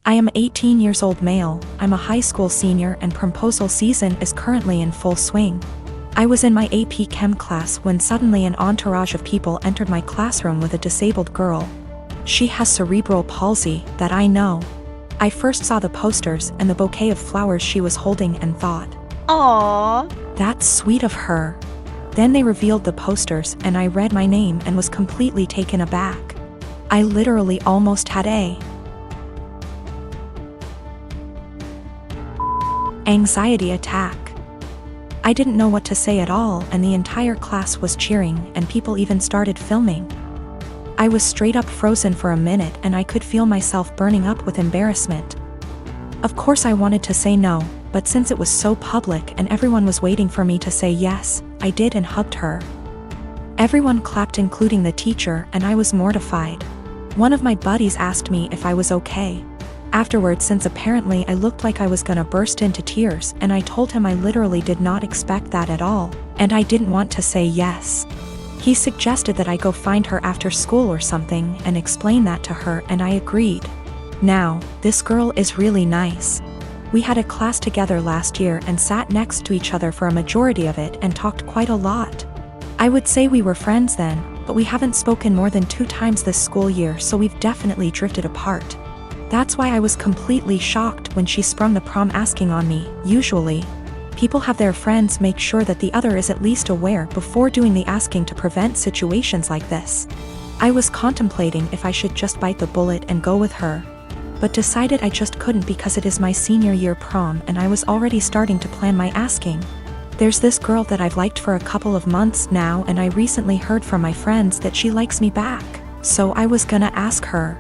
I am 18 years old male, I'm a high school senior and proposal season is currently in full swing. I was in my AP Chem class when suddenly an entourage of people entered my classroom with a disabled girl. She has cerebral palsy, that I know. I first saw the posters and the bouquet of flowers she was holding and thought, Aww. that's sweet of her. Then they revealed the posters and I read my name and was completely taken aback. I literally almost had a anxiety attack. I didn't know what to say at all and the entire class was cheering and people even started filming. I was straight up frozen for a minute and I could feel myself burning up with embarrassment. Of course I wanted to say no, but since it was so public and everyone was waiting for me to say yes, I did and hugged her. Everyone clapped including the teacher and I was mortified. One of my buddies asked me if I was okay. Afterwards, since apparently I looked like I was gonna burst into tears and I told him I literally did not expect that at all, and I didn't want to say yes. He suggested that I go find her after school or something and explain that to her and I agreed. Now, this girl is really nice. We had a class together last year and sat next to each other for a majority of it and talked quite a lot. I would say we were friends then, but we haven't spoken more than 2 times this school year, so we've definitely drifted apart. That's why I was completely shocked when she sprung the prom asking on me. Usually, people have their friends make sure that the other is at least aware before doing the asking to prevent situations like this. I was contemplating if I should just bite the bullet and go with her, but decided I just couldn't because it is my senior year prom and I was already starting to plan my asking. There's this girl that I've liked for a couple of months now and I recently heard from my friends that she likes me back, so I was gonna ask her.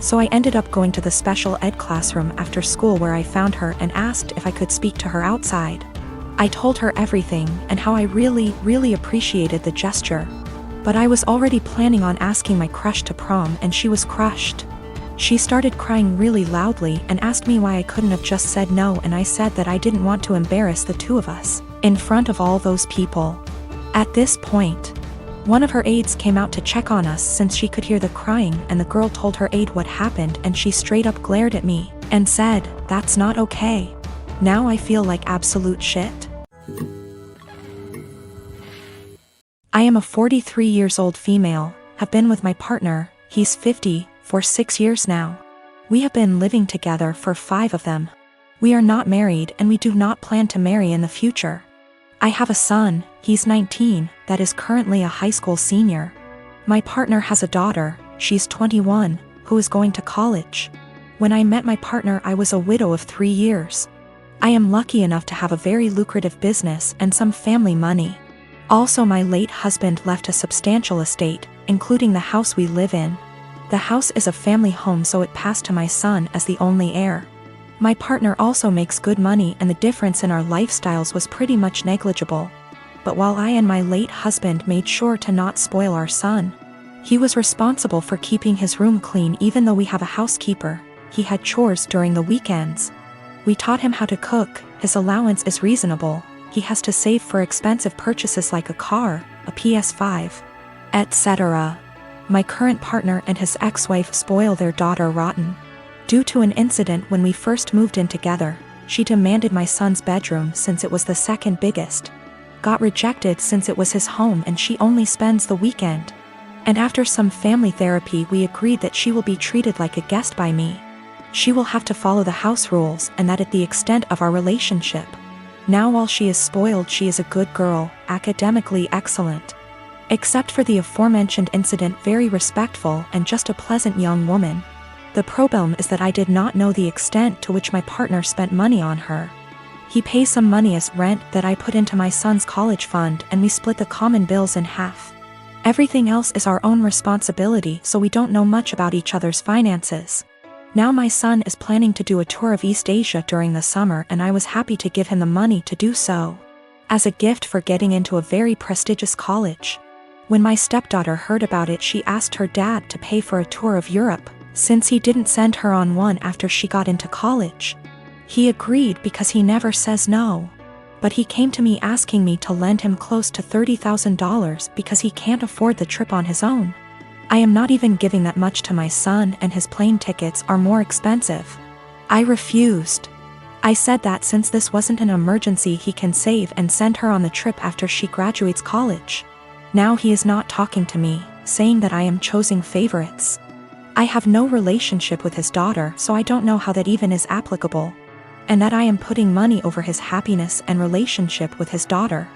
So I ended up going to the special ed classroom after school where I found her and asked if I could speak to her outside. I told her everything and how I really appreciated the gesture. But I was already planning on asking my crush to prom and she was crushed. She started crying really loudly and asked me why I couldn't have just said no, and I said that I didn't want to embarrass the two of us in front of all those people. At this point, one of her aides came out to check on us since she could hear the crying, and the girl told her aide what happened and she straight up glared at me and said, "That's not okay." Now I feel like absolute shit. I am a 43 years old female, have been with my partner, he's 50, for 6 years now. We have been living together for 5 of them. We are not married and we do not plan to marry in the future. I have a son, he's 19, that is currently a high school senior. My partner has a daughter, she's 21, who is going to college. When I met my partner I was a widow of 3 years. I am lucky enough to have a very lucrative business and some family money. Also, my late husband left a substantial estate, including the house we live in. The house is a family home, so it passed to my son as the only heir. My partner also makes good money and the difference in our lifestyles was pretty much negligible. But while I and my late husband made sure to not spoil our son, he was responsible for keeping his room clean. Even though we have a housekeeper, he had chores during the weekends. We taught him how to cook, his allowance is reasonable, he has to save for expensive purchases like a car, a PS5, etc. My current partner and his ex-wife spoil their daughter rotten. Due to an incident when we first moved in together, she demanded my son's bedroom since it was the second biggest. Got rejected since it was his home and she only spends the weekend. And after some family therapy we agreed that she will be treated like a guest by me. She will have to follow the house rules and that at the extent of our relationship. Now while she is spoiled she is a good girl, academically excellent. Except for the aforementioned incident, very respectful and just a pleasant young woman. The problem is that I did not know the extent to which my partner spent money on her. He pays some money as rent that I put into my son's college fund and we split the common bills in half. Everything else is our own responsibility, so we don't know much about each other's finances. Now my son is planning to do a tour of East Asia during the summer and I was happy to give him the money to do so, as a gift for getting into a very prestigious college. When my stepdaughter heard about it she asked her dad to pay for a tour of Europe, since he didn't send her on one after she got into college. He agreed because he never says no. But he came to me asking me to lend him close to $30,000 because he can't afford the trip on his own. I am not even giving that much to my son and his plane tickets are more expensive. I refused. I said that since this wasn't an emergency, he can save and send her on the trip after she graduates college. Now he is not talking to me, saying that I am choosing favorites. I have no relationship with his daughter, so I don't know how that even is applicable. And that I am putting money over his happiness and relationship with his daughter.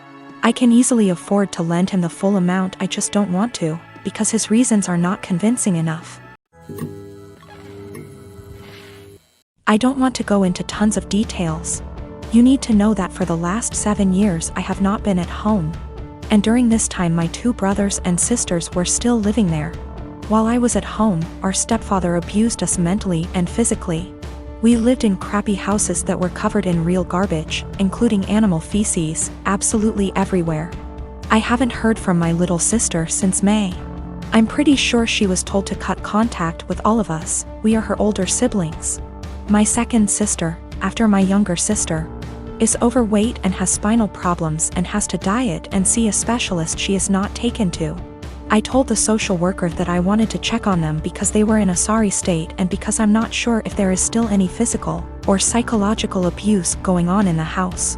I can easily afford to lend him the full amount, I just don't want to, because his reasons are not convincing enough. I don't want to go into tons of details. You need to know that for the last 7 years I have not been at home. And during this time my 2 brothers and sisters were still living there. While I was at home, our stepfather abused us mentally and physically. We lived in crappy houses that were covered in real garbage, including animal feces, absolutely everywhere. I haven't heard from my little sister since May. I'm pretty sure she was told to cut contact with all of us. We are her older siblings. My second sister, after my younger sister, is overweight and has spinal problems and has to diet and see a specialist she is not taken to. I told the social worker that I wanted to check on them because they were in a sorry state and because I'm not sure if there is still any physical or psychological abuse going on in the house.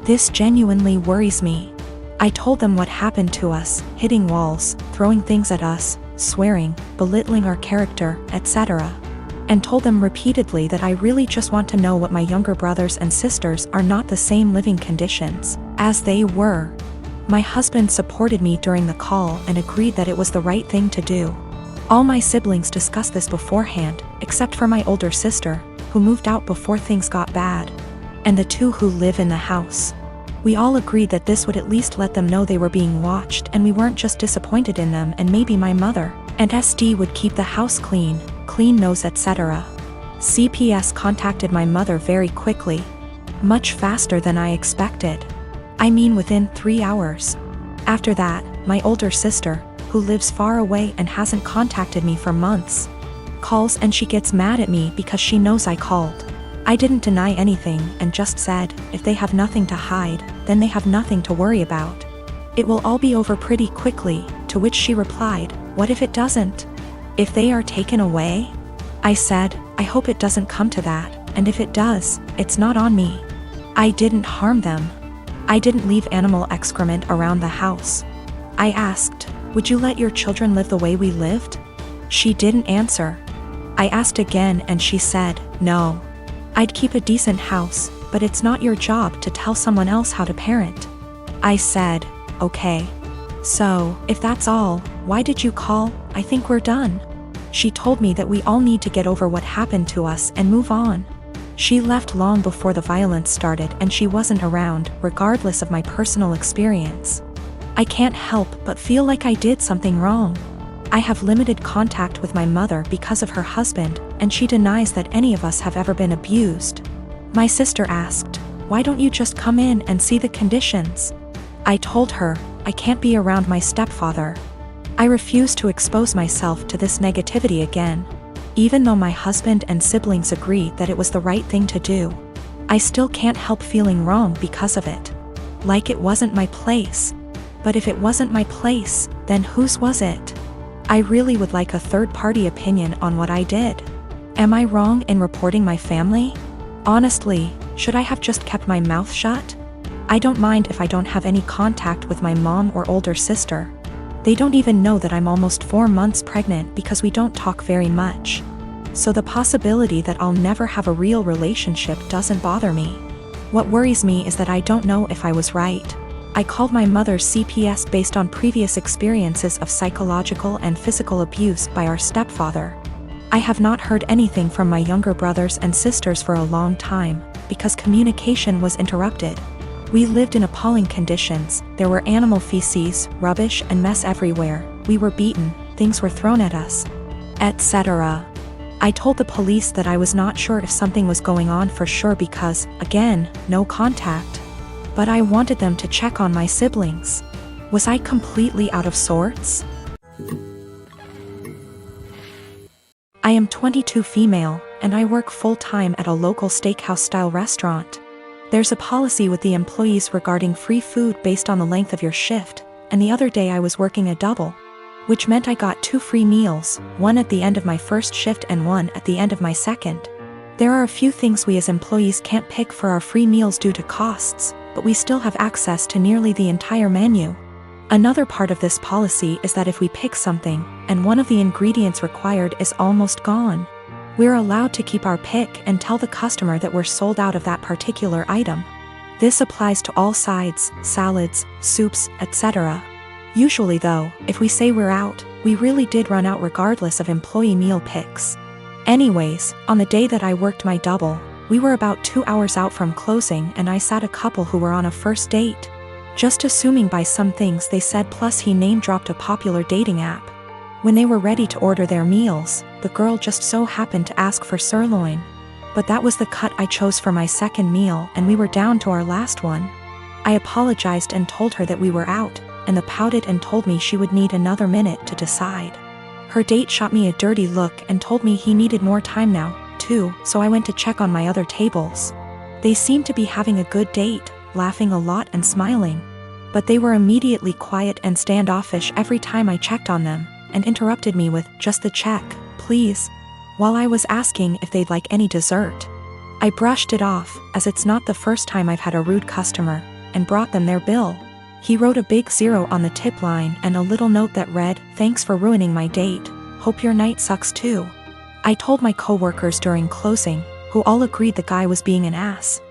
This genuinely worries me. I told them what happened to us, hitting walls, throwing things at us, swearing, belittling our character, etc. And told them repeatedly that I really just want to know what my younger brothers and sisters are not the same living conditions as they were. My husband supported me during the call and agreed that it was the right thing to do. All my siblings discussed this beforehand, except for my older sister, who moved out before things got bad, and the 2 who live in the house. We all agreed that this would at least let them know they were being watched and we weren't just disappointed in them, and maybe my mother and SD would keep the house clean nose, etc. CPS contacted my mother very quickly. Much faster than I expected. I mean within 3 hours. After that, my older sister, who lives far away and hasn't contacted me for months, calls and she gets mad at me because she knows I called. I didn't deny anything and just said, if they have nothing to hide, then they have nothing to worry about. It will all be over pretty quickly, to which she replied, what if it doesn't? If they are taken away? I said, I hope it doesn't come to that, and if it does, it's not on me. I didn't harm them. I didn't leave animal excrement around the house. I asked, would you let your children live the way we lived? She didn't answer. I asked again and she said, no. I'd keep a decent house, but it's not your job to tell someone else how to parent. I said, okay. So, if that's all, why did you call? I think we're done. She told me that we all need to get over what happened to us and move on. She left long before the violence started and she wasn't around, regardless of my personal experience. I can't help but feel like I did something wrong. I have limited contact with my mother because of her husband, and she denies that any of us have ever been abused. My sister asked, why don't you just come in and see the conditions? I told her, I can't be around my stepfather. I refuse to expose myself to this negativity again. Even though my husband and siblings agree that it was the right thing to do, I still can't help feeling wrong because of it. Like it wasn't my place. But if it wasn't my place, then whose was it? I really would like a third-party opinion on what I did. Am I wrong in reporting my family? Honestly, should I have just kept my mouth shut? I don't mind if I don't have any contact with my mom or older sister. They don't even know that I'm almost 4 months pregnant because we don't talk very much. So the possibility that I'll never have a real relationship doesn't bother me. What worries me is that I don't know if I was right. I called my mother's CPS based on previous experiences of psychological and physical abuse by our stepfather. I have not heard anything from my younger brothers and sisters for a long time, because communication was interrupted. We lived in appalling conditions. There were animal feces, rubbish and mess everywhere. We were beaten, things were thrown at us, etc. I told the police that I was not sure if something was going on for sure because, again, no contact. But I wanted them to check on my siblings. Was I completely out of sorts? I am 22 female, and I work full-time at a local steakhouse-style restaurant. There's a policy with the employees regarding free food based on the length of your shift, and the other day I was working a double, which meant I got 2 free meals, one at the end of my first shift and one at the end of my second. There are a few things we as employees can't pick for our free meals due to costs, but we still have access to nearly the entire menu. Another part of this policy is that if we pick something, and one of the ingredients required is almost gone, we're allowed to keep our pick and tell the customer that we're sold out of that particular item. This applies to all sides, salads, soups, etc. Usually though, if we say we're out, we really did run out regardless of employee meal picks. Anyways, on the day that I worked my double, we were about 2 hours out from closing and I sat a couple who were on a first date. Just assuming by some things they said, plus he name-dropped a popular dating app. When they were ready to order their meals, the girl just so happened to ask for sirloin. But that was the cut I chose for my second meal and we were down to our last one. I apologized and told her that we were out, and the pouted and told me she would need another minute to decide. Her date shot me a dirty look and told me he needed more time now, too, so I went to check on my other tables. They seemed to be having a good date, laughing a lot and smiling. But they were immediately quiet and standoffish every time I checked on them, and interrupted me with, "Just the check, please," while I was asking if they'd like any dessert. I brushed it off, as it's not the first time I've had a rude customer, and brought them their bill. He wrote a big 0 on the tip line and a little note that read, "Thanks for ruining my date, hope your night sucks too." I told my coworkers during closing, who all agreed the guy was being an ass.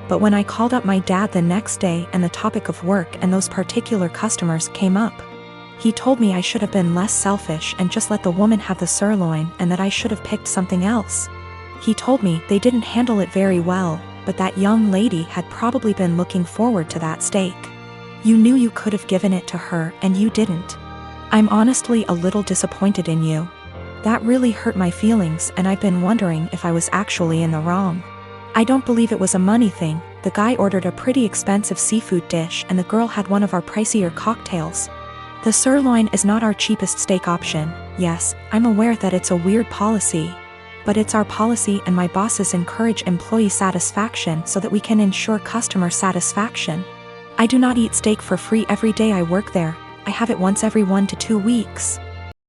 But when I called up my dad the next day and the topic of work and those particular customers came up, he told me I should have been less selfish and just let the woman have the sirloin and that I should have picked something else. He told me they didn't handle it very well, but that young lady had probably been looking forward to that steak. You knew you could have given it to her and you didn't. I'm honestly a little disappointed in you. That really hurt my feelings and I've been wondering if I was actually in the wrong. I don't believe it was a money thing. The guy ordered a pretty expensive seafood dish and the girl had one of our pricier cocktails. The sirloin is not our cheapest steak option. Yes, I'm aware that it's a weird policy. But it's our policy and my bosses encourage employee satisfaction so that we can ensure customer satisfaction. I do not eat steak for free every day I work there. I have it once every 1 to 2 weeks.